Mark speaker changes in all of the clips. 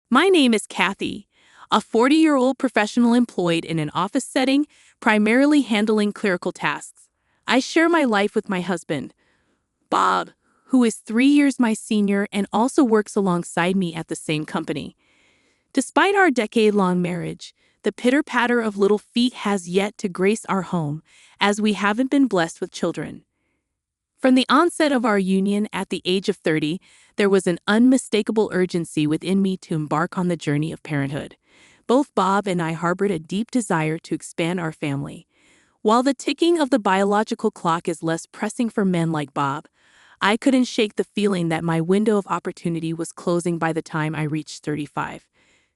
Speaker 1: My name is Kathy, a 40-year-old professional employed in an office setting, primarily handling clerical tasks. I share my life with my husband, Bob, who is 3 years my senior and also works alongside me at the same company. Despite our decade-long marriage, the pitter-patter of little feet has yet to grace our home, as we haven't been blessed with children. From the onset of our union at the age of 30, there was an unmistakable urgency within me to embark on the journey of parenthood. Both Bob and I harbored a deep desire to expand our family. While the ticking of the biological clock is less pressing for men like Bob, I couldn't shake the feeling that my window of opportunity was closing by the time I reached 35.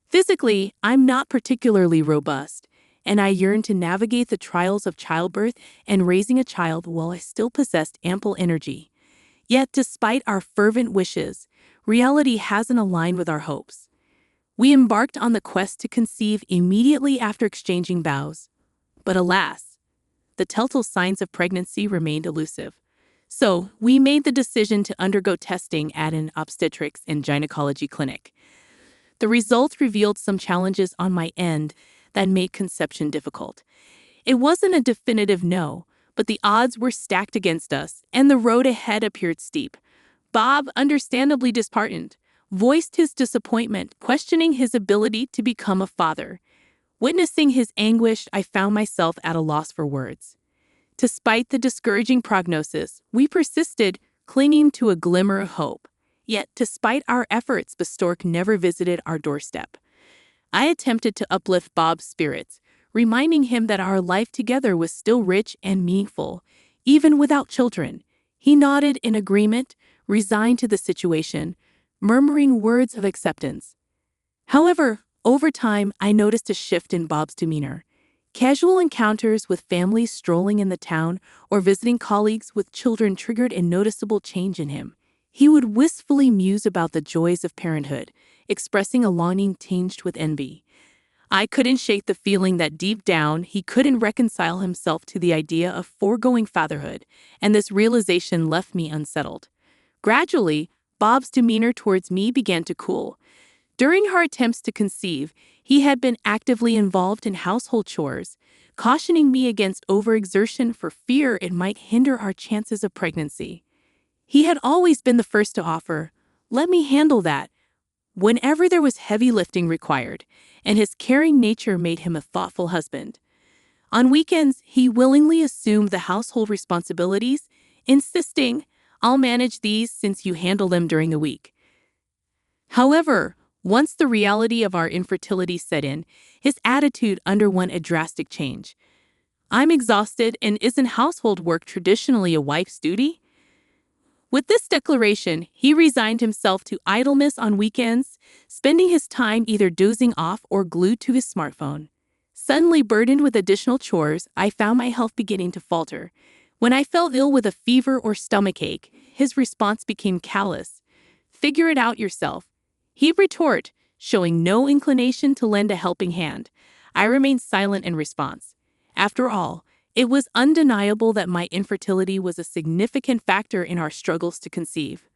Speaker 1: Physically, I'm not particularly robust, and I yearned to navigate the trials of childbirth and raising a child while I still possessed ample energy. Yet, despite our fervent wishes, reality hasn't aligned with our hopes. We embarked on the quest to conceive immediately after exchanging vows. But alas, the telltale signs of pregnancy remained elusive. So, we made the decision to undergo testing at an obstetrics and gynecology clinic. The results revealed some challenges on my end that made conception difficult. It wasn't a definitive no, but the odds were stacked against us, and the road ahead appeared steep. Bob, understandably disheartened, voiced his disappointment, questioning his ability to become a father. Witnessing his anguish, I found myself at a loss for words. Despite the discouraging prognosis, we persisted, clinging to a glimmer of hope. Yet, despite our efforts, the stork never visited our doorstep. I attempted to uplift Bob's spirits, reminding him that our life together was still rich and meaningful, even without children. He nodded in agreement, resigned to the situation, murmuring words of acceptance. However, over time, I noticed a shift in Bob's demeanor. Casual encounters with families strolling in the town or visiting colleagues with children triggered a noticeable change in him. He would wistfully muse about the joys of parenthood, expressing a longing tinged with envy. I couldn't shake the feeling that deep down he couldn't reconcile himself to the idea of foregoing fatherhood, and this realization left me unsettled. Gradually, Bob's demeanor towards me began to cool. During our attempts to conceive, he had been actively involved in household chores, cautioning me against overexertion for fear it might hinder our chances of pregnancy. He had always been the first to offer, "Let me handle that," whenever there was heavy lifting required, and his caring nature made him a thoughtful husband. On weekends, he willingly assumed the household responsibilities, insisting, "I'll manage these since you handle them during the week." However, once the reality of our infertility set in, his attitude underwent a drastic change. "I'm exhausted, and isn't household work traditionally a wife's duty?" With this declaration, he resigned himself to idleness on weekends, spending his time either dozing off or glued to his smartphone. Suddenly burdened with additional chores, I found my health beginning to falter. When I felt ill with a fever or stomachache, his response became callous. "Figure it out yourself," he'd retort, showing no inclination to lend a helping hand. I remained silent in response. After all, it was undeniable that my infertility was a significant factor in our struggles to conceive.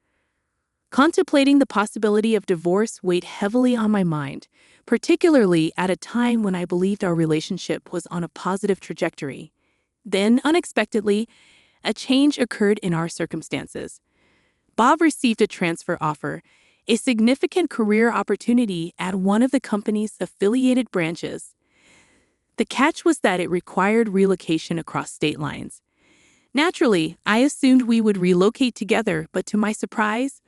Speaker 1: Contemplating the possibility of divorce weighed heavily on my mind, particularly at a time when I believed our relationship was on a positive trajectory. Then, unexpectedly, a change occurred in our circumstances. Bob received a transfer offer, a significant career opportunity at one of the company's affiliated branches. The catch was that it required relocation across state lines. Naturally, I assumed we would relocate together, but to my surprise,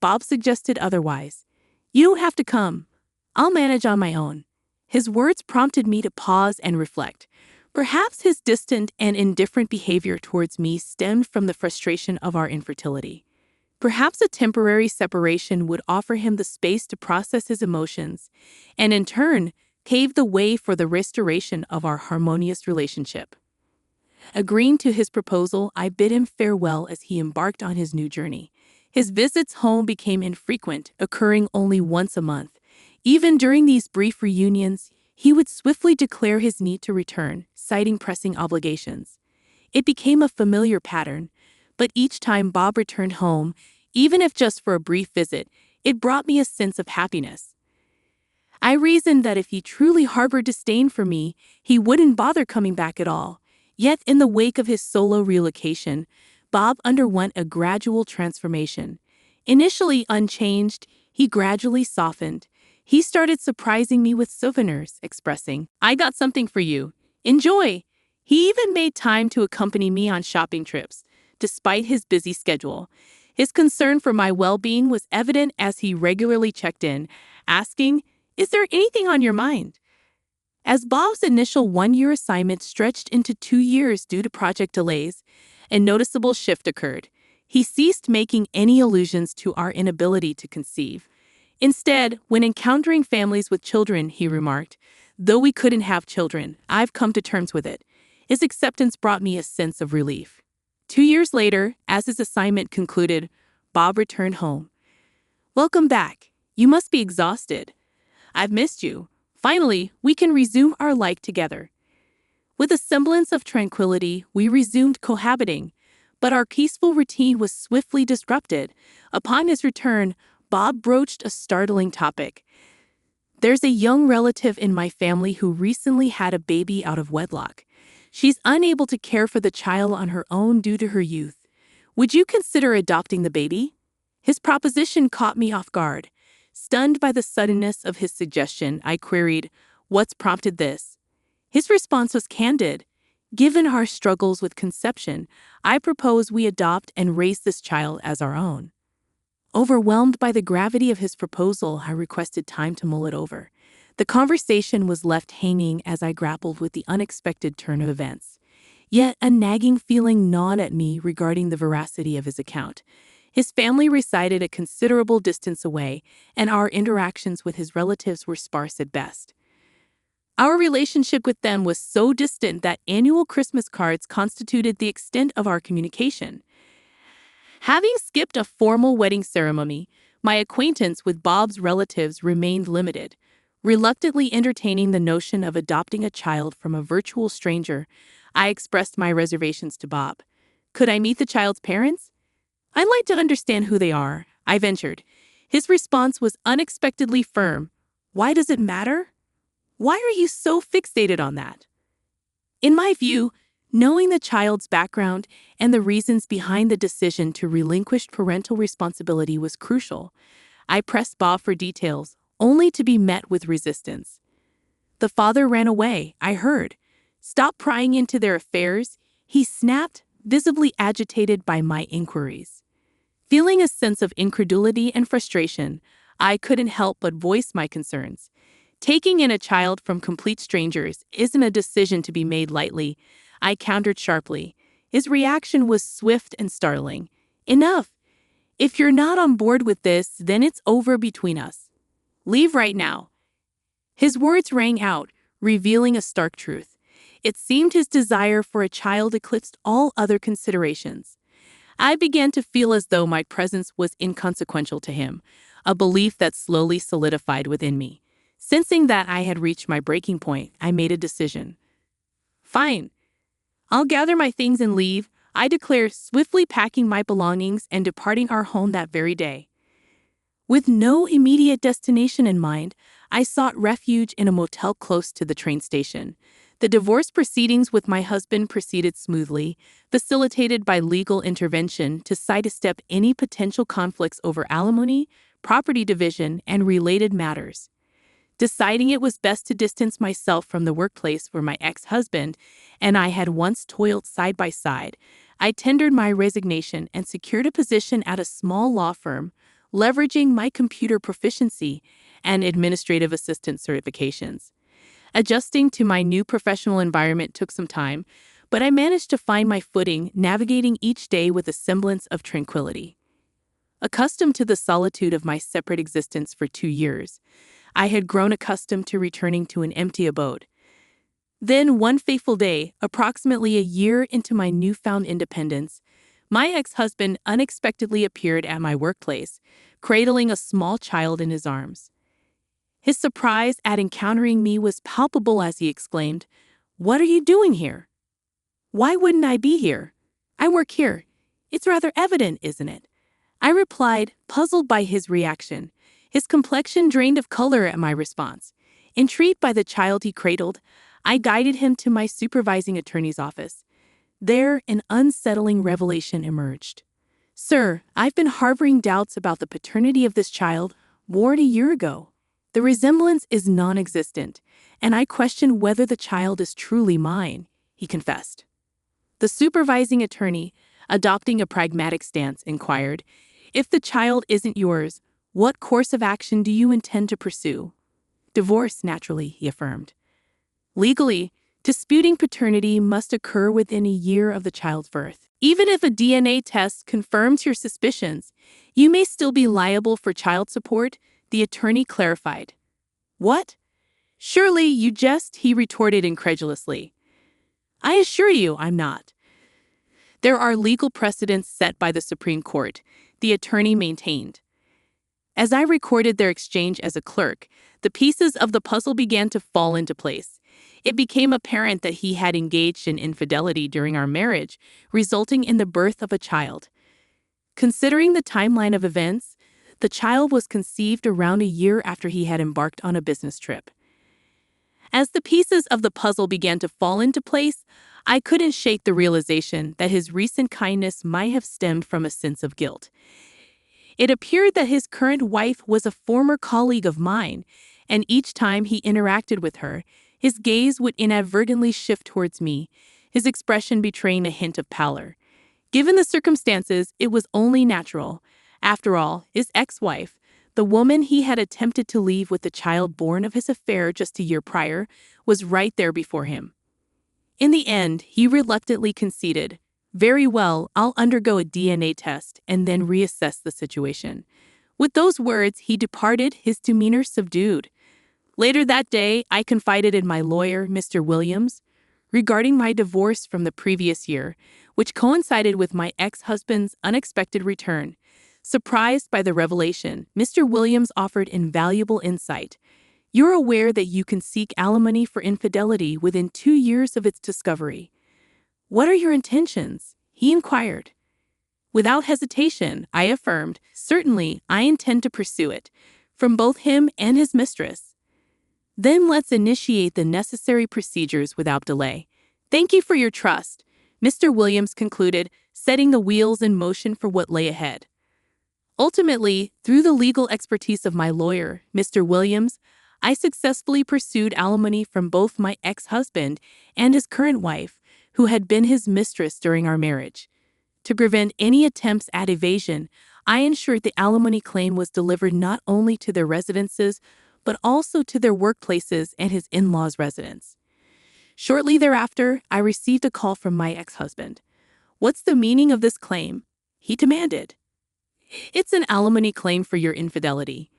Speaker 1: Bob suggested otherwise. "You don't have to come. I'll manage on my own." His words prompted me to pause and reflect. Perhaps his distant and indifferent behavior towards me stemmed from the frustration of our infertility. Perhaps a temporary separation would offer him the space to process his emotions, and in turn, paved the way for the restoration of our harmonious relationship. Agreeing to his proposal, I bid him farewell as he embarked on his new journey. His visits home became infrequent, occurring only once a month. Even during these brief reunions, he would swiftly declare his need to return, citing pressing obligations. It became a familiar pattern, but each time Bob returned home, even if just for a brief visit, it brought me a sense of happiness. I reasoned that if he truly harbored disdain for me, he wouldn't bother coming back at all. Yet, in the wake of his solo relocation, Bob underwent a gradual transformation. Initially unchanged, he gradually softened. He started surprising me with souvenirs, expressing, "I got something for you. Enjoy." He even made time to accompany me on shopping trips, despite his busy schedule. His concern for my well-being was evident as he regularly checked in, asking, "Is there anything on your mind?" As Bob's initial one-year assignment stretched into 2 years due to project delays, a noticeable shift occurred. He ceased making any allusions to our inability to conceive. Instead, when encountering families with children, he remarked, "Though we couldn't have children, I've come to terms with it." His acceptance brought me a sense of relief. 2 years later, as his assignment concluded, Bob returned home. "Welcome back. You must be exhausted. I've missed you. Finally, we can resume our life together." With a semblance of tranquility, we resumed cohabiting, but our peaceful routine was swiftly disrupted. Upon his return, Bob broached a startling topic. "There's a young relative in my family who recently had a baby out of wedlock. She's unable to care for the child on her own due to her youth. Would you consider adopting the baby?" His proposition caught me off guard. Stunned by the suddenness of his suggestion, I queried, "What's prompted this?" His response was candid. "Given our struggles with conception, I propose we adopt and raise this child as our own." Overwhelmed by the gravity of his proposal, I requested time to mull it over. The conversation was left hanging as I grappled with the unexpected turn of events. Yet a nagging feeling gnawed at me regarding the veracity of his account. His family resided a considerable distance away, and our interactions with his relatives were sparse at best. Our relationship with them was so distant that annual Christmas cards constituted the extent of our communication. Having skipped a formal wedding ceremony, my acquaintance with Bob's relatives remained limited. Reluctantly entertaining the notion of adopting a child from a virtual stranger, I expressed my reservations to Bob. "Could I meet the child's parents? I'd like to understand who they are," I ventured. His response was unexpectedly firm. "Why does it matter? Why are you so fixated on that?" In my view, knowing the child's background and the reasons behind the decision to relinquish parental responsibility was crucial. I pressed Bob for details, only to be met with resistance. "The father ran away, I heard. Stop prying into their affairs," he snapped, visibly agitated by my inquiries. Feeling a sense of incredulity and frustration, I couldn't help but voice my concerns. Taking in a child from complete strangers isn't a decision to be made lightly, I countered sharply. His reaction was swift and startling. "Enough. If you're not on board with this, then it's over between us. Leave right now." His words rang out, revealing a stark truth. It seemed his desire for a child eclipsed all other considerations. I began to feel as though my presence was inconsequential to him, a belief that slowly solidified within me. Sensing that I had reached my breaking point, I made a decision. "Fine. I'll gather my things and leave," I declared, swiftly packing my belongings and departing our home that very day. With no immediate destination in mind, I sought refuge in a motel close to the train station. The divorce proceedings with my husband proceeded smoothly, facilitated by legal intervention to sidestep any potential conflicts over alimony, property division, and related matters. Deciding it was best to distance myself from the workplace where my ex-husband and I had once toiled side by side, I tendered my resignation and secured a position at a small law firm, leveraging my computer proficiency and administrative assistant certifications. Adjusting to my new professional environment took some time, but I managed to find my footing, navigating each day with a semblance of tranquility. Accustomed to the solitude of my separate existence for 2 years, I had grown accustomed to returning to an empty abode. Then, one fateful day, approximately a year into my newfound independence, my ex-husband unexpectedly appeared at my workplace, cradling a small child in his arms. His surprise at encountering me was palpable as he exclaimed, "What are you doing here?" "Why wouldn't I be here? I work here. It's rather evident, isn't it?" I replied, puzzled by his reaction. His complexion drained of color at my response. Intrigued by the child he cradled, I guided him to my supervising attorney's office. There, an unsettling revelation emerged. "Sir, I've been harboring doubts about the paternity of this child more than a year ago. The resemblance is non-existent, and I question whether the child is truly mine," he confessed. The supervising attorney, adopting a pragmatic stance, inquired, "If the child isn't yours, what course of action do you intend to pursue?" "Divorce, naturally," he affirmed. "Legally, disputing paternity must occur within a year of the child's birth. Even if a DNA test confirms your suspicions, you may still be liable for child support," the attorney clarified. "What? Surely you jest," he retorted incredulously. "I assure you I'm not. There are legal precedents set by the Supreme Court," the attorney maintained. As I recorded their exchange as a clerk, the pieces of the puzzle began to fall into place. It became apparent that he had engaged in infidelity during our marriage, resulting in the birth of a child. Considering the timeline of events, the child was conceived around a year after he had embarked on a business trip. As the pieces of the puzzle began to fall into place, I couldn't shake the realization that his recent kindness might have stemmed from a sense of guilt. It appeared that his current wife was a former colleague of mine, and each time he interacted with her, his gaze would inadvertently shift towards me, his expression betraying a hint of pallor. Given the circumstances, it was only natural. After all, his ex-wife, the woman he had attempted to leave with the child born of his affair just a year prior, was right there before him. In the end, he reluctantly conceded, "Very well, I'll undergo a DNA test and then reassess the situation." With those words, he departed, his demeanor subdued. Later that day, I confided in my lawyer, Mr. Williams, regarding my divorce from the previous year, which coincided with my ex-husband's unexpected return. Surprised by the revelation, Mr. Williams offered invaluable insight. "You're aware that you can seek alimony for infidelity within 2 years of its discovery. What are your intentions?" he inquired. Without hesitation, I affirmed, "Certainly, I intend to pursue it, from both him and his mistress." "Then let's initiate the necessary procedures without delay. Thank you for your trust," Mr. Williams concluded, setting the wheels in motion for what lay ahead. Ultimately, through the legal expertise of my lawyer, Mr. Williams, I successfully pursued alimony from both my ex-husband and his current wife, who had been his mistress during our marriage. To prevent any attempts at evasion, I ensured the alimony claim was delivered not only to their residences, but also to their workplaces and his in-laws' residence. Shortly thereafter, I received a call from my ex-husband. "What's the meaning of this claim?" he demanded. "It's an alimony claim for your infidelity.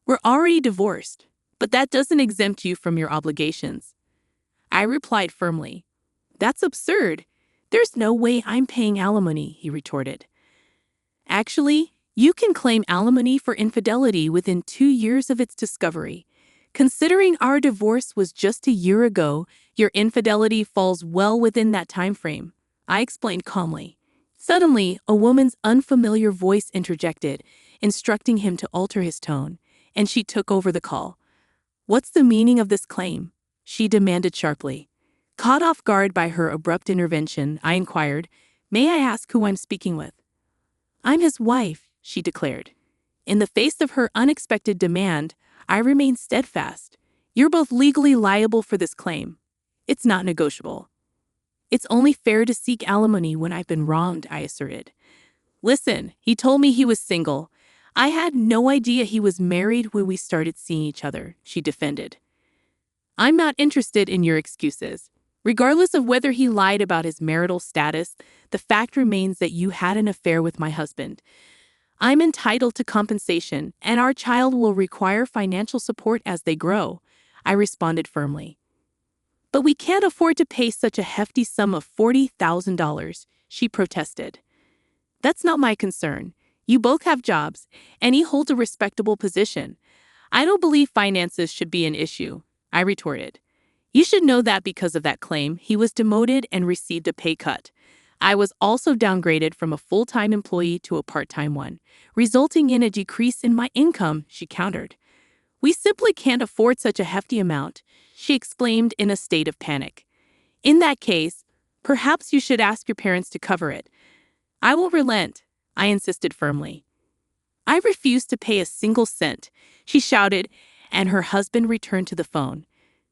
Speaker 1: We're already divorced, but that doesn't exempt you from your obligations." I replied firmly. "That's absurd. There's no way I'm paying alimony," he retorted. "Actually, you can claim alimony for infidelity within 2 years of its discovery. Considering our divorce was just a year ago, your infidelity falls well within that time frame," I explained calmly. Suddenly, a woman's unfamiliar voice interjected, instructing him to alter his tone, and she took over the call. "What's the meaning of this claim?" she demanded sharply. Caught off guard by her abrupt intervention, I inquired, "May I ask who I'm speaking with?" "I'm his wife," she declared. In the face of her unexpected demand, I remained steadfast. "You're both legally liable for this claim. It's not negotiable." "It's only fair to seek alimony when I've been wronged," I asserted. "Listen, he told me he was single. I had no idea he was married when we started seeing each other," she defended. "I'm not interested in your excuses. Regardless of whether he lied about his marital status, the fact remains that you had an affair with my husband. I'm entitled to compensation, and our child will require financial support as they grow," I responded firmly. "But we can't afford to pay such a hefty sum of $40,000, she protested. "That's not my concern. You both have jobs, and he holds a respectable position. I don't believe finances should be an issue," I retorted. "You should know that because of that claim, he was demoted and received a pay cut." I was also downgraded from a full-time employee to a part-time one, resulting in a decrease in my income, she countered. We simply can't afford such a hefty amount, she exclaimed in a state of panic. In that case, perhaps you should ask your parents to cover it. I will relent, I insisted firmly. I refuse to pay a single cent, she shouted, and her husband returned to the phone.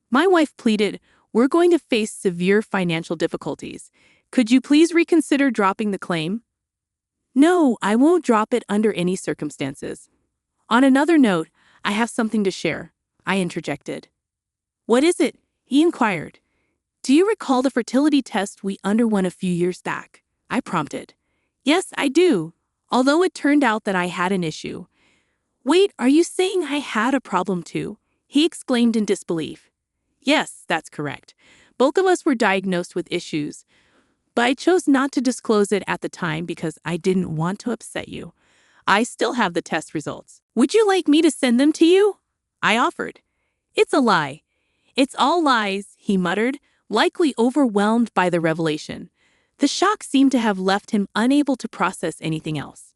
Speaker 1: My wife pleaded, we're going to face severe financial difficulties. Could you please reconsider dropping the claim? No, I won't drop it under any circumstances. On another note, I have something to share, I interjected. What is it? He inquired. Do you recall the fertility test we underwent a few years back? I prompted. Yes, I do, although it turned out that I had an issue. Wait, are you saying I had a problem too? He exclaimed in disbelief. Yes, that's correct. Both of us were diagnosed with issues, but I chose not to disclose it at the time because I didn't want to upset you. I still have the test results. Would you like me to send them to you? I offered. It's a lie. It's all lies, he muttered, likely overwhelmed by the revelation. The shock seemed to have left him unable to process anything else.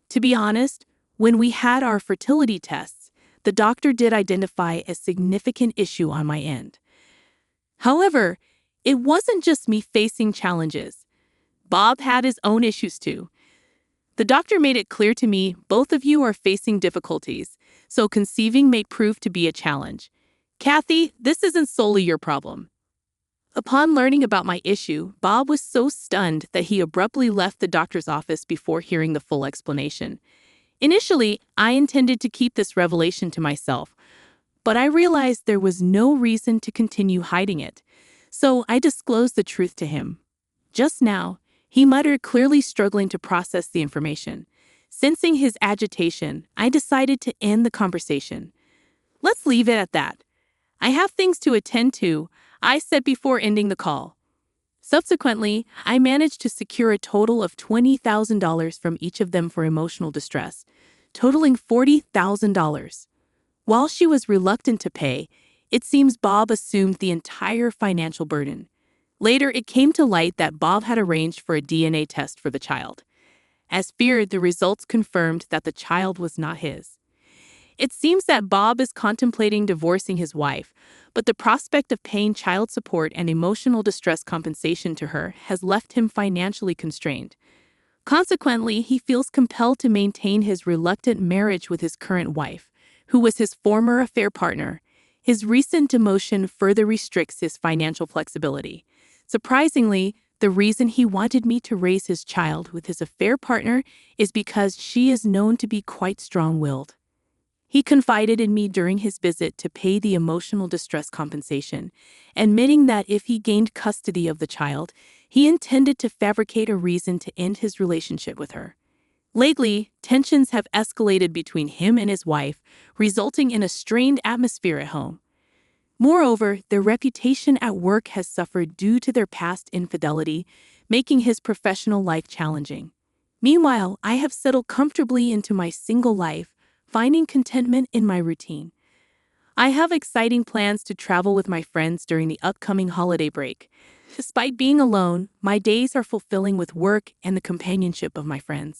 Speaker 1: To be honest, when we had our fertility tests, the doctor did identify a significant issue on my end. However, it wasn't just me facing challenges. Bob had his own issues too. The doctor made it clear to me both of you are facing difficulties, so conceiving may prove to be a challenge. Kathy, this isn't solely your problem. Upon learning about my issue, Bob was so stunned that he abruptly left the doctor's office before hearing the full explanation. Initially, I intended to keep this revelation to myself, but I realized there was no reason to continue hiding it, so I disclosed the truth to him. Just now, he muttered, clearly struggling to process the information. Sensing his agitation, I decided to end the conversation. Let's leave it at that. I have things to attend to, I said before ending the call. Subsequently, I managed to secure a total of $20,000 from each of them for emotional distress, totaling $40,000. While she was reluctant to pay, it seems Bob assumed the entire financial burden. Later, it came to light that Bob had arranged for a DNA test for the child. As feared, the results confirmed that the child was not his. It seems that Bob is contemplating divorcing his wife, but the prospect of paying child support and emotional distress compensation to her has left him financially constrained. Consequently, he feels compelled to maintain his reluctant marriage with his current wife, who was his former affair partner. His recent demotion further restricts his financial flexibility. Surprisingly, the reason he wanted me to raise his child with his affair partner is because she is known to be quite strong-willed. He confided in me during his visit to pay the emotional distress compensation, admitting that if he gained custody of the child, he intended to fabricate a reason to end his relationship with her. Lately, tensions have escalated between him and his wife, resulting in a strained atmosphere at home. Moreover, their reputation at work has suffered due to their past infidelity, making his professional life challenging. Meanwhile, I have settled comfortably into my single life, finding contentment in my routine. I have exciting plans to travel with my friends during the upcoming holiday break. Despite being alone, my days are fulfilling with work and the companionship of my friends.